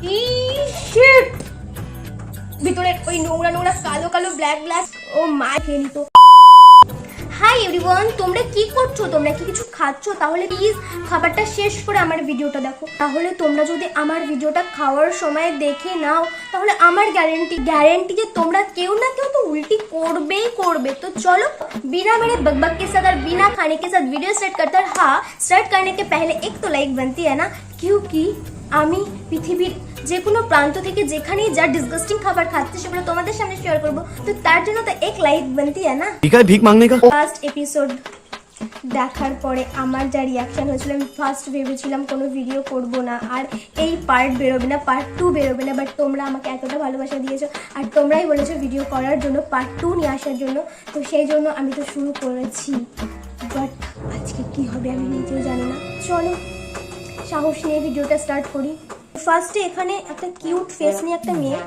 Sheet, ভিতরে ওই নোংরা নোংরা কালো কালো ব্ল্যাক ব্ল্যাক। ও মা, খেয়ে নিত। হাই এভরিওয়ান, তোমরা কি করছো? তোমরা কি কিছু খাচ্ছো? তাহলে প্লিজ খাবারটা শেষ করে আমার ভিডিওটা দেখো। তাহলে তোমরা যদি আমার ভিডিওটা খাওয়ার সময় দেখে নাও, তাহলে আমার গ্যারেন্টি যে তোমরা কেউ না কেউ তো उल्टी করবেই করবে। तो चलो बिना मेरे बकबक के साथ और बिना खाने के साथ वीडियो स्टार्ट करते हैं। हाँ, स्टार्ट करने के पहले एक तो लाइक बनती है ना, क्योंकि আমি পৃথিবীর যে কোনো প্রান্ত থেকে যেখানেই যা ডিসগাস্টিং খাবার খাচ্ছে সেগুলো তোমাদের সামনে শেয়ার করব। তো তার জন্য তো এক লাইক बनती है ना। ঠিক আছে, ভিক মাংনে কা ফার্স্ট এপিসোড দেখার পরে আমার যা রিয়াকশন হয়েছিল, আমি ফার্স্ট ভেবেছিলাম কোনো ভিডিও করব না, আর এই পার্ট বেরোবে না, পার্ট 2 বেরোবে না। বাট তোমরা আমাকে এতটা ভালোবাসা দিয়েছো আর তোমরাই বলেছো ভিডিও করার জন্য, পার্ট 2 নিয়ে আসার জন্য। তো সেই জন্য আমি তো শুরু করেছি, বাট আজকে কি হবে আমি নিজেও জানি না। চলো সাহস নিয়ে ভিডিওটা স্টার্ট করি। ফার্স্টে এখানে একটা কিউট ফেস নিয়ে একটা মেয়ে,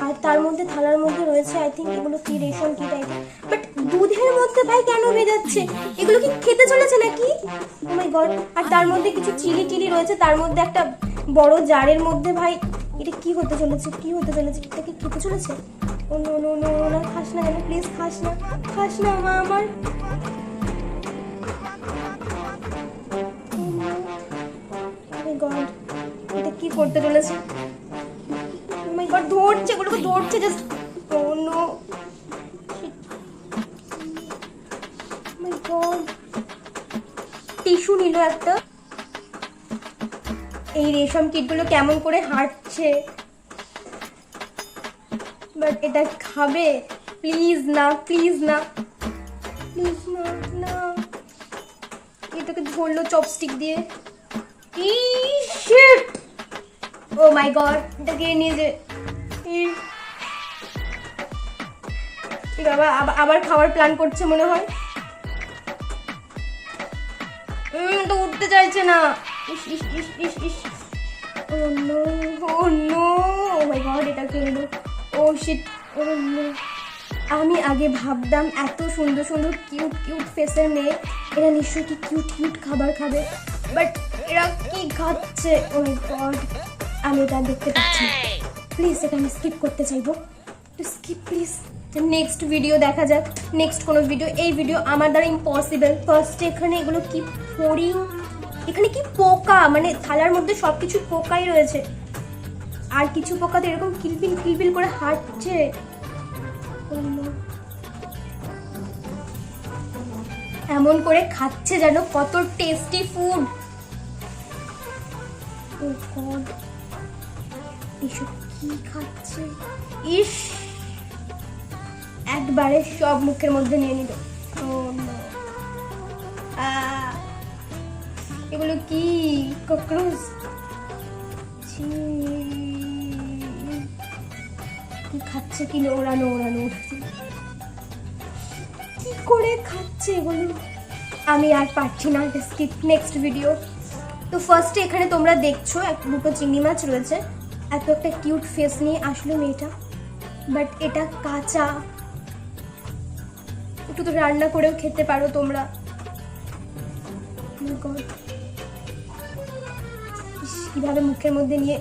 আর তার মধ্যে থালার মধ্যে রয়েছে আই থিঙ্ক এগুলো কি রেশন কি টাইপের, বাট দুধের মধ্যে ভাই কেন ভেজাচ্ছে? এগুলো কি খেতে চলেছে নাকি? ও মাই গড। আর তার মধ্যে কিছু চিলি টিলি রয়েছে, তার মধ্যে একটা বড় জারের মধ্যে। ভাই এটা কি হতে চলেছে? কি হতে চলেছে? এটা কি খেতে চলেছে? ও নো নো নো না, খাস না কেন প্লিজ, খাস না, খাস না মা আমার। গড, এটা কি করতে চলেছে? ও মাই গড, ধরছে, এগুলোকে ধরছে জাস্ট। ও নো, মাই গড। টিস্যু নিল একটা। এই রেশম কিটগুলো কেমন করে হাঁটছে, বাট এটা খাবে? প্লিজ না, প্লিজ না, প্লিজ না, না। এটাকে ধরলো চপস্টিক দিয়ে। শিট, ও মাই গড, এটা কে নিয়েছে? বাবা আবার খাওয়ার প্ল্যান করছে মনে হয়। তো উঠতে চাইছে না। ইস ইস ইস ইস ইস, ও নো, ও নো, ও মাই গড, এটা কে নিল? ও শিট, ও নো। আমি আগে ভাবতাম এত সুন্দর সুন্দর কিউট কিউট ফেসের মেয়ে এরা নিশ্চয়ই কি কিউট কিউট খাবার খাবে, বাট এরা কি খাচ্ছে? ও মাই গড, আমি এটা দেখতে পাচ্ছি। প্লিজ এটা আমি স্কিপ করতে চাইবো, স্কিপ প্লিজ। নেক্সট ভিডিও দেখা যাক, নেক্সট কোনো ভিডিও। এই ভিডিও আমার দ্বারা ইম্পসিবল। ফার্স্টে এখানে এগুলো কি ফড়িং, এখানে কি পোকা, মানে থালার মধ্যে সব কিছু পোকাই রয়েছে, আর কিছু পোকা তো এরকম কিলবিল কিলবিল করে হাঁটছে। এমন করে খাচ্ছে যেন কত টেস্টি ফুড। ও গড, এসব কি খাচ্ছে? ইস, একবারে সব মুখের মধ্যে নিয়ে নিল। ও নো, এগুলো কি? ককরোচ? কি খাচ্ছে? কি নোংরা নোংরা নোংরা, কি করে খাচ্ছে এগুলো? আমি আর পারছি না, স্কিপ, নেক্সট ভিডিও। তো ফার্স্টে এখানে তোমরা দেখছো দুটো চিংড়ি মাছ রয়েছে। এত একটা কিউট ফেস নিয়ে আসলো মেয়েটা, বাট এটা কাঁচা। একটু তো রান্না করেও খেতে পারো তোমরা। কিভাবে মুখের মধ্যে নিয়ে,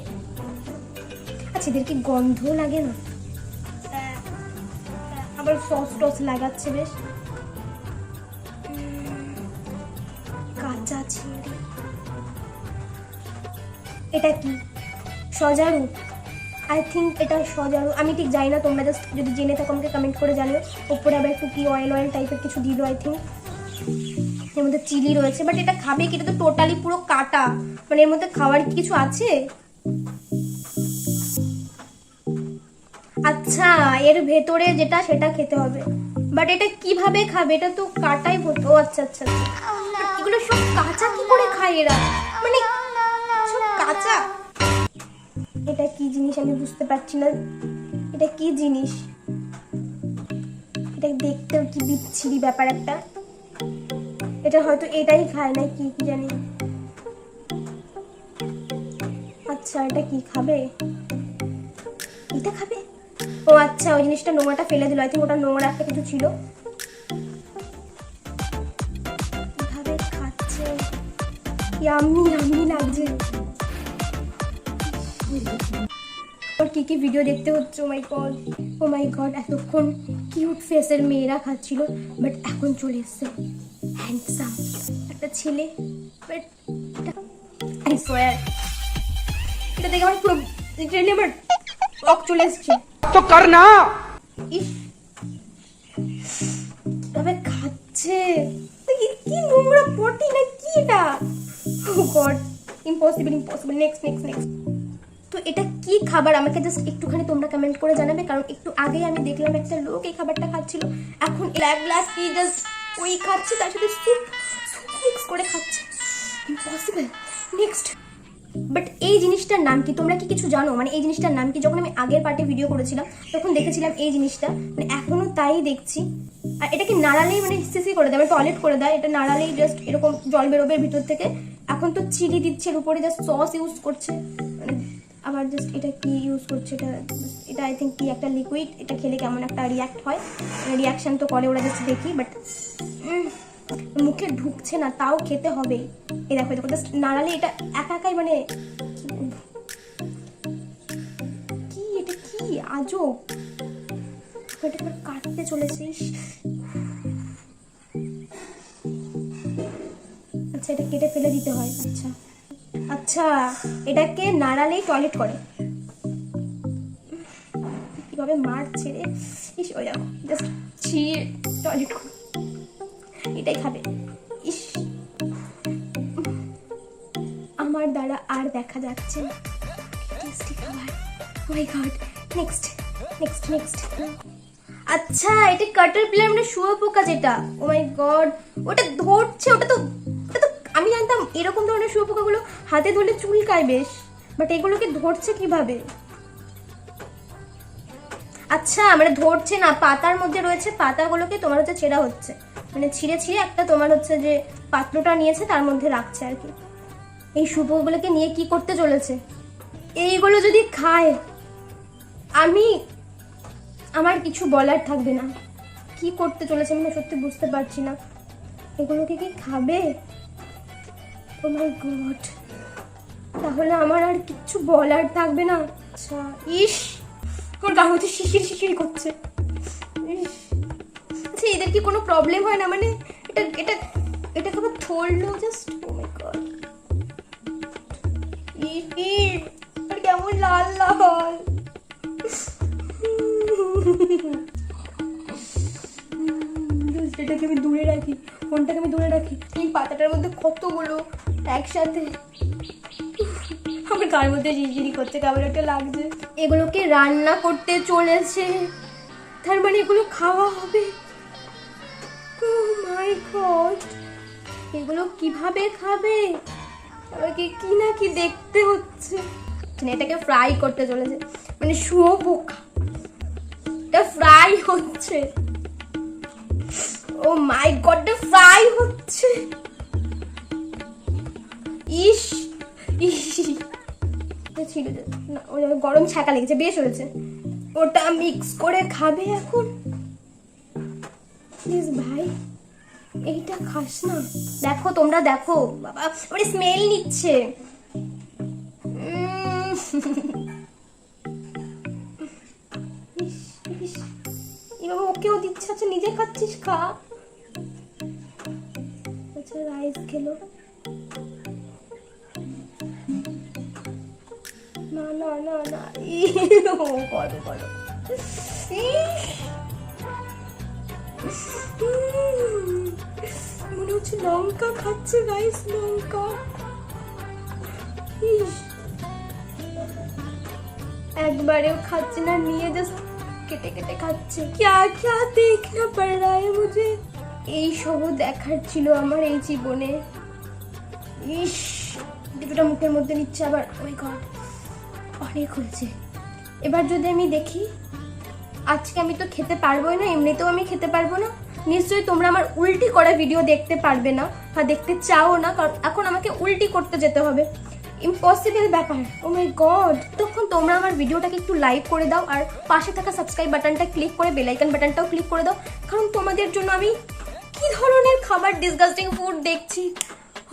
আচ্ছা এদের কি গন্ধ লাগে না? আবার সস টস লাগাচ্ছে বেশ। কাঁচা চিংড়ি, এটা কি সজারু? আই থিঙ্ক এটা সজারু, আমি ঠিক জানি না, তোমরা জাস্ট যদি জেনে থাকো আমাকে কমেন্ট করে জানিও। ওপরে আবার একটু কি অয়েল অয়েল টাইপের কিছু দিল আই থিঙ্ক। এর মধ্যে চিলি রয়েছে, বাট এটা খাবে কি? এটা তো টোটালি পুরো কাটা, মানে এর মধ্যে খাওয়ার কি কিছু আছে? আচ্ছা এর ভেতরে যেটা সেটা খেতে হবে, বাট এটা কিভাবে খাবে? এটা তো কাটাই ভর্তি। ও আচ্ছা আচ্ছা, এগুলো সব কাঁচা কি করে খায় এরা? মানে সব কাঁচা। এটা কি জিনিস আমি বুঝতে পারছি না, এটা কি জিনিস? এটা দেখতেও কি বিচ্ছিরি ব্যাপার একটা। এটা হয়তো এটাই খায় না কি জানি। আচ্ছা এটা কি খাবে? এটা খাবে? ও আচ্ছা, ওই জিনিসটা নোংরাটা ফেলে দিল, আই থিঙ্ক ওটা নোংরা একটা কিছু ছিল। কিভাবে খাচ্ছে, ইয়াম্মি ইয়াম্মি লাগছে। আর কি কি ভিডিও দেখতে হচ্ছে, ও মাই গড এতক্ষণ কিউট ফেসের মেয়েরা খাচ্ছিল, বাট এখন চলে এসছে হ্যান্ডসাম একটা ছেলে। বাট আই সোয়ার এটা দেখে আমার পুরো লিটারালি আমার রক চলে এসছে। তো কর না। ইস তবে খাচ্ছে কি নোংরা পটি না কি এটা, ও গড ইম্পসিবল। নেক্সট। তো এটা কি খাবার আমাকে জাস্ট একটুখানি তোমরা কমেন্ট করে জানাবে, কারণ একটু আগেই আমি দেখলাম একটা লোক এই খাবারটা খাচ্ছিল, এখন এক গ্লাস কি জাস্ট ওই খাচ্ছে, তার সাথে স্যুপ মিক্স করে খাচ্ছে, ইম্পসিবল। নেক্সট। বাট এই জিনিসটার নাম কি, তোমরা কি কিছু জানো? মানে এই জিনিসটার নাম কি? যখন আমি আগের পার্টে ভিডিও করেছিলাম তখন দেখেছিলাম এই জিনিসটা, মানে এখনো তাই দেখছি। আর এটাকে নাড়ালেই মানে সিসি করে দেয়, মানে টয়লেট করে দেয়, এটা নাড়ালেই জাস্ট এরকম জল বেরোবে ভিতর থেকে। এখন তো চিলি দিচ্ছে, এর উপরে জাস্ট সস ইউজ করছে, মানে আবার জাস্ট এটা কি ইউজ করছে, এটা আই থিঙ্ক কি একটা লিকুইড, এটা খেলে কেমন একটা রিয়াক্ট হয়, রিয়াকশন তো করে ওরা জাস্ট দেখি, বাট মুখে ঢুকছে না, তাও খেতে হবেই। এই দেখো জাস্ট নাড়ালে এটা একাই মানে কি এটা কি আজব, এটা কাটতে চলেছিস। আচ্ছা এটা কেটে ফেলে দিতে হয়, আচ্ছা এটাকে নাড়ালেই টয়লেট করে, কিভাবে মারছে রে, ইস ওই দেখো জাস্ট ছিঁড়ে টয়লেট করে এটাই খাবে। ইস আমার দ্বারা আর দেখা যাচ্ছে না, টেস্টি খাবার। মাই গড। নেক্সট। আচ্ছা এটা কাটারপিলার মানে শুয়োপোকা যেটা, ও মাই গড ওটা ধরছে, ওটা তো আমি জানতাম এরকম ধরনের শুয়োপোকাগুলো হাতে ধরলে চুলকায় বেশ, বাট এগুলোকে ধরছে কিভাবে? আচ্ছা মানে ধরছে না, পাতার মধ্যে রয়েছে, পাতাগুলোকে তোমার হচ্ছে ছেঁড়া হচ্ছে, মানে ছিঁড়ে একটা তোমার হচ্ছে যে পাত্রটা নিয়েছে তার মধ্যে রাখছে আর কি। এই শুয়োপোকাগুলোকে নিয়ে কি করতে চলেছে? এইগুলো যদি খায় আমার কিছু বলার থাকবে না, কি করতে চলেছে আমি সত্যি বুঝতে পারছি না। এগুলোকে কি খাবে? ও মাই গড, তাহলে আমার আর কিছু বলার থাকবে না। আচ্ছা ইস ওর গা হচ্ছে শিশির করছে। আচ্ছা এদের কি কোনো প্রবলেম হয় না? মানে এটা খাবার ধরলো জাস্ট, ও মাই গড আর কেমন লাল এটাকে আমি দূরে রাখি, ফোনটাকে আমি দূরে রাখি। এই পাতাটার মধ্যে কতগুলো একসাথে, আমার গায়ের মধ্যে ঝিরঝিরি করছে, কেমন একটা লাগছে। এগুলোকে রান্না করতে চলেছে, তার মানে এগুলো খাওয়া হবে। ও মাই গড, এগুলো কিভাবে খাবে? আমাকে কি না কি দেখতে হচ্ছে। এটাকে ফ্রাই করতে চলেছে, মানে শুয়োপোকা এটা ফ্রাই হচ্ছে। ও মাই গড ফ্রাই হচ্ছে। ইস ছিল না, গরম ছাকা লেগেছে, বেশ হয়েছে। ওটা মিক্স করে খাবে এখন। প্লিজ ভাই এইটা খাস না। দেখো তোমরা দেখো, বাবা ওরে স্মেল নিচ্ছে। এবার ওকেও দিচ্ছে। আচ্ছা নিজে খাচ্ছিস, খা। আচ্ছা রাইস খেলো না করো মনে হচ্ছে লঙ্কা খাচ্ছে গাইস, লঙ্কা। একবারেও খাচ্ছে না, নিয়ে জাস্ট কেটে খাচ্ছে। क्या देखना पड़ रहा है मुझे? এই সবও দেখার ছিল আমার এই জীবনে। ইস দুটোটা মুখের মধ্যে নিচ্ছে আবার। ওই গড অনেক হয়েছে। এবার যদি আমি দেখি, আজকে আমি তো খেতে পারবোই না, এমনিতেও আমি খেতে পারবো না। নিশ্চয়ই তোমরা আমার উল্টি করা ভিডিও দেখতে পারবে না বা দেখতে চাও না, কারণ এখন আমাকে উল্টি করতে যেতে হবে। ইম্পসিবল ব্যাপার। ও মাই গড। তখন তোমরা আমার ভিডিওটাকে একটু লাইক করে দাও, আর পাশে থাকা সাবস্ক্রাইব বাটনটা ক্লিক করে বেল আইকন বাটনটাও ক্লিক করে দাও, কারণ তোমাদের জন্য আমি কি ধরনের খাবার ডিসগাস্টিং ফুড দেখছি।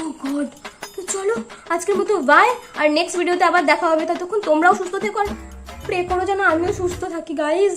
ও গড। তো চলো আজকের মতো বাই, আর নেক্সট ভিডিওতে আবার দেখা হবে। ততক্ষণ তোমরাও সুস্থ থেকো আর প্রে করো যেন আমিও সুস্থ থাকি গাইজ।